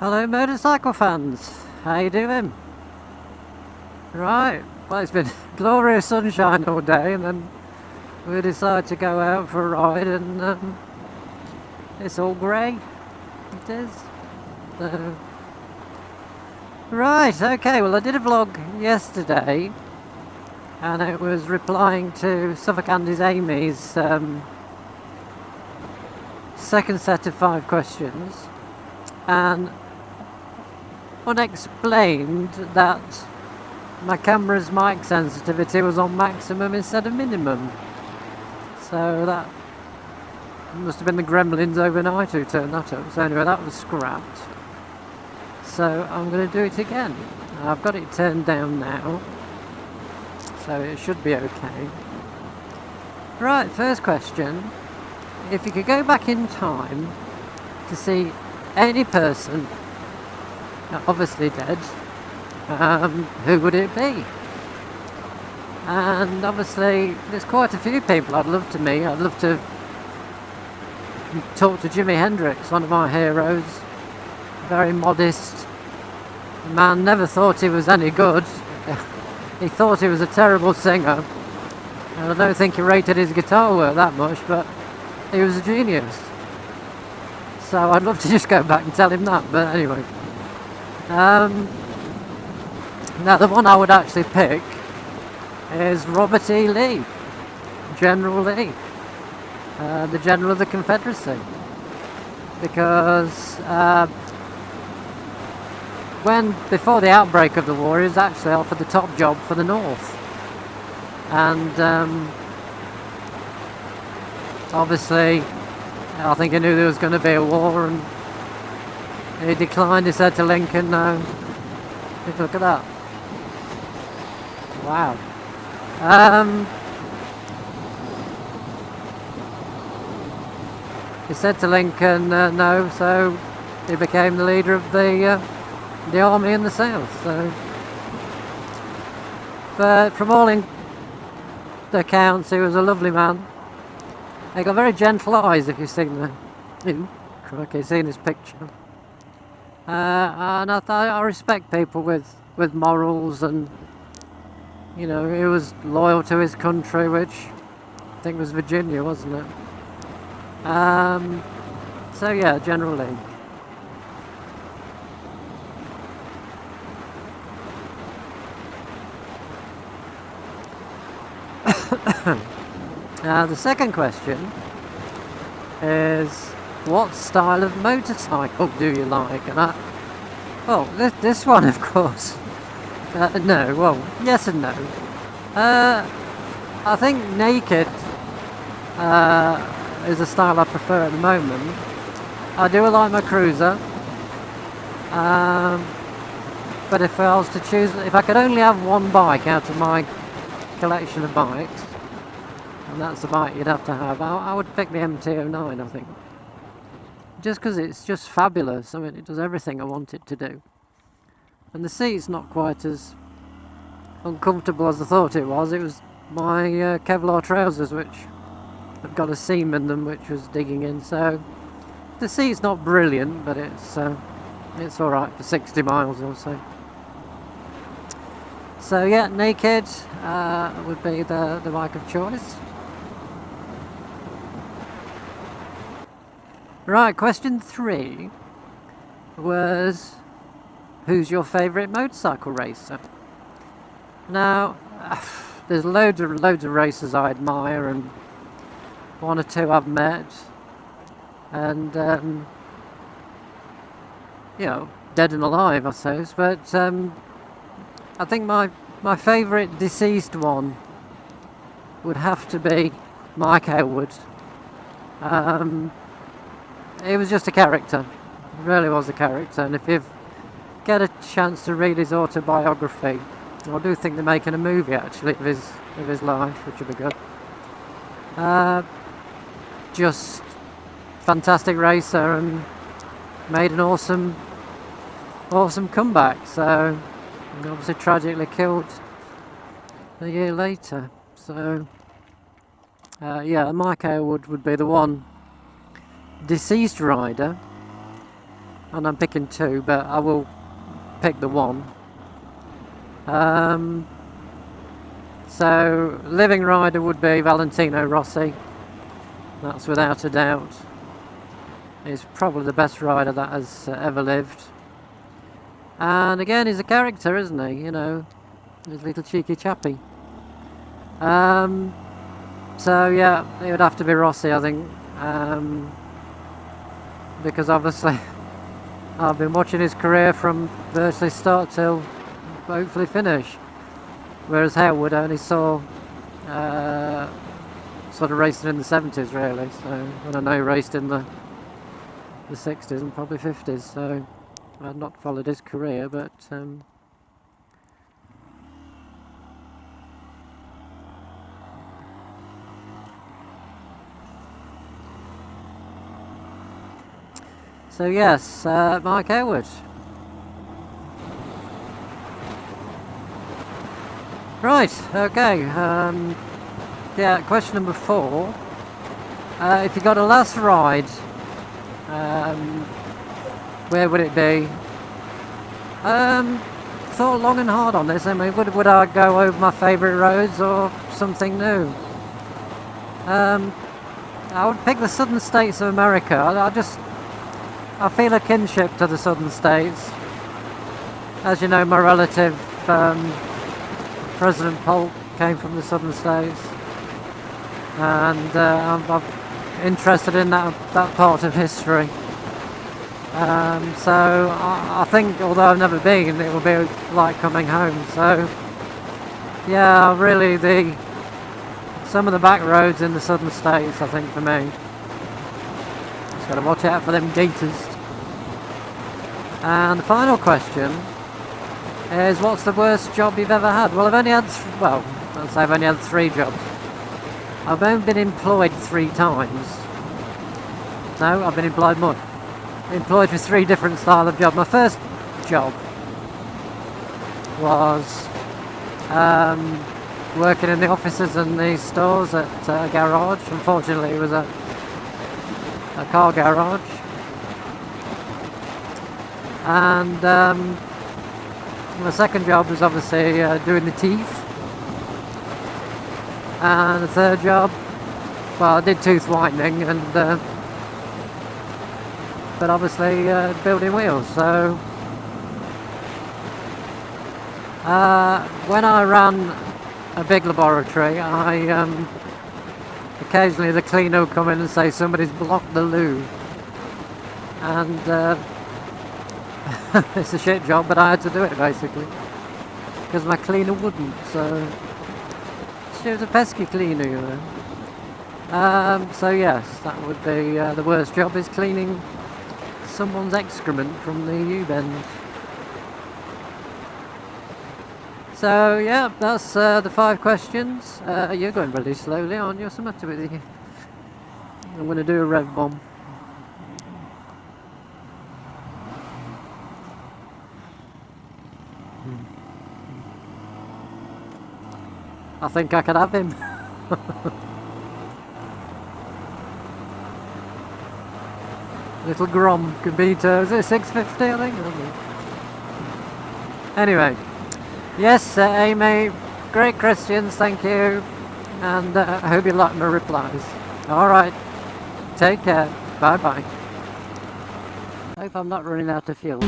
Hello motorcycle fans, how you doing? Right, well it's been glorious sunshine all day and then we decided to go out for a ride and it's all grey, it is. So, right, okay, well I did a vlog yesterday and it was replying to Suffolk Andy's Amy's second set of 5 questions, and unexplained that my camera's mic sensitivity was on maximum instead of minimum. So that must have been the gremlins overnight who turned that up. So anyway, that was scrapped. So I'm going to do it again. I've got it turned down now, so it should be okay. Right, first question. If you could go back in time to see any person, obviously dead, who would it be? And obviously there's quite a few people I'd love to meet. I'd love to talk to Jimi Hendrix, one of my heroes. Very modest man, never thought he was any good. He thought he was a terrible singer, and I don't think he rated his guitar work that much, but he was a genius. So I'd love to just go back and tell him that, but anyway. Now the one I would actually pick is Robert E. Lee, General Lee, the General of the Confederacy, because before the outbreak of the war he was actually offered the top job for the North, and obviously I think he knew there was going to be a war and he declined. He said to Lincoln, no, look at that. Wow. He said to Lincoln, no, so he became the leader of the army in the South. So, but from all the accounts, he was a lovely man. He got very gentle eyes, if you've seen seen his picture. And I respect people with morals, and you know, he was loyal to his country, which I think was Virginia, wasn't it? So yeah, General Lee. Now the second question is, what style of motorcycle do you like? And this one, of course. No, well, yes and no. I think naked is a style I prefer at the moment. I do like my cruiser, but if I was to choose, if I could only have one bike out of my collection of bikes, and that's the bike you'd have to have, I would pick the Pt2, I think. Just because it's just fabulous. I mean, it does everything I want it to do. And the seat's not quite as uncomfortable as I thought it was. It was my Kevlar trousers, which have got a seam in them, which was digging in. So the seat's not brilliant, but it's alright for 60 miles or so. So yeah, naked would be the bike of choice. Right, question 3 was, who's your favourite motorcycle racer? Now, there's loads of racers I admire, and one or two I've met, and you know, dead and alive, I suppose. But I think my favourite deceased one would have to be Mike Elwood. He was just a character. He really was a character, and if you get a chance to read his autobiography, I do think they're making a movie actually of his life, which would be good. Just fantastic racer, and made an awesome comeback. So, and obviously tragically killed a year later. So yeah, Mike Elwood would be the one deceased rider. and I'm picking 2, but I will pick the 1. So living rider would be Valentino Rossi. That's without a doubt. He's probably the best rider that has ever lived. And again, he's a character, isn't he? You know, he's a little cheeky chappy. So yeah, it would have to be Rossi, I think, because obviously I've been watching his career from virtually start till hopefully finish, whereas Harewood only saw sort of racing in the 70s really, so, and I know he raced in the 60s and probably 50s, so I've not followed his career, but so yes, Mike Harewood. Right, okay, yeah, question number 4. If you got a last ride, where would it be? Thought long and hard on this. I mean, would I go over my favourite roads or something new? I would pick the southern states of America. I feel a kinship to the southern states. As you know, my relative, President Polk, came from the southern states, and I'm interested in that part of history. So I think, although I've never been, it will be like coming home. So yeah, really some of the back roads in the southern states, I think, for me. Just got to watch out for them gators. And the final question is, what's the worst job you've ever had? Well, I've only had 3 jobs. I've only been employed 3 times. No, I've been employed more. Employed for 3 different style of job. My first job was working in the offices and the stores at a garage. Unfortunately, it was a car garage. And my second job was obviously doing the teeth. And the third job, well, I did tooth whitening and but obviously building wheels. So when I ran a big laboratory, occasionally the cleaner would come in and say somebody's blocked the loo, and it's a shit job, but I had to do it basically because my cleaner wouldn't. So she was a pesky cleaner, you know. So yes, that would be the worst job, is cleaning someone's excrement from the U-bend. So yeah, that's the 5 questions. You're going really slowly, aren't you? What's the matter with you? I'm going to do a rev bomb. I think I could have him. Little Grom Pt2, is it 650, I think? Anyway, yes, Amy, great questions, thank you, and I hope you like my replies. Alright, take care, bye bye. Hope I'm not running out of fuel.